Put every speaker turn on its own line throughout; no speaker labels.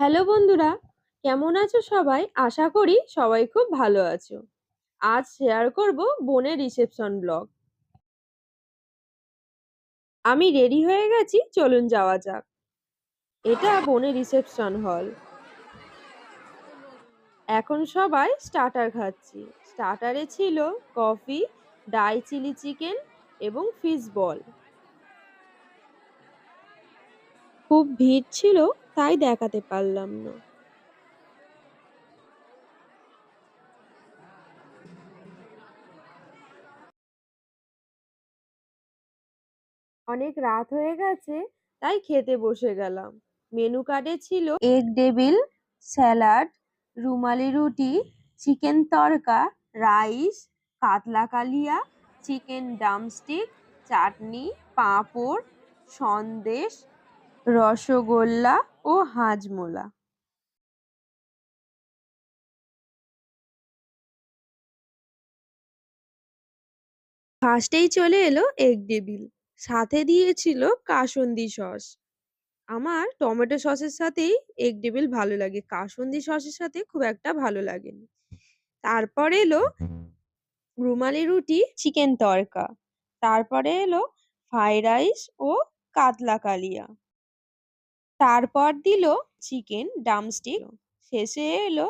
Hello বন্ধুরা, কেমন আছো সবাই? আশা করি সবাই খুব ভালো আছো। আজ শেয়ার করব বোনের রিসেপশন ব্লগ। আমি রেডি হয়ে গেছি, চলুন যাওয়া যাক। এটা বোনের রিসেপশন হল। এখন সবাই স্টার্টার খাচ্ছি। স্টার্টারে ছিল কফি, ডাই চিলি চিকেন এবং ফিশ বল। খুব ভিড় ছিল, তাই দেখাতে পারলাম না। অনেক রাত হয়ে গেছে, তাই খেতে বসে গেলাম। মেনু কার্ডে ছিল এগ ডেভিল, স্যালাড, রুমালি রুটি, চিকেন তড়কা, রাইস, কাতলা কালিয়া, চিকেন ড্রামস্টিক, চাটনি, পাঁপড়, সন্দেশ, রসগোল্লা ও হাজমোলা। ফার্স্টেই চলে এলো এগ ডেভিল, সাথে দিয়েছিল কাসুন্দি সস। আমার টমেটো সসের সাথেই এগ ডেভিল ভালো লাগে, কাসুন্দি সসের সাথে খুব একটা ভালো লাগেনি। তারপর এলো রুমালি রুটি, চিকেন তড়কা। তারপরে এলো ফ্রাইড রাইস ও কাতলা কালিয়া। তারপর দিল চিকেন ড্রামস্টিক। শেষে এলো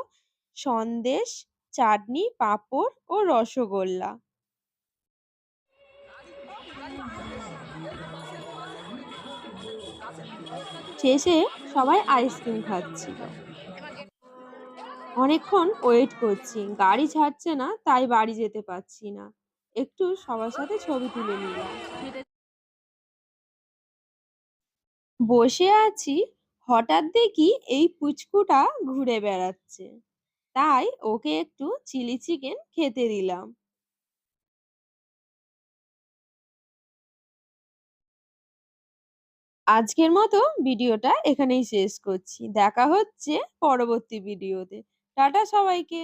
সন্দেশ, চাটনি, পাঁপড় ও রসগোল্লা। শেষে সবাই আইসক্রিম খাচ্ছিল। অনেকক্ষণ ওয়েট করছি, গাড়ি ছাড়ছে না, তাই বাড়ি যেতে পারছি না। একটু সবার সাথে ছবি তুলে নিলাম। বসে আছি, হঠাৎ দেখি এই পুচকুটা ঘুরে বেড়াচ্ছে, তাই ওকে একটু চিলি চিকেন খেতে দিলাম। আজকের মতো ভিডিওটা এখানেই শেষ করছি। দেখা হচ্ছে পরবর্তী ভিডিওতে। টাটা সবাইকে।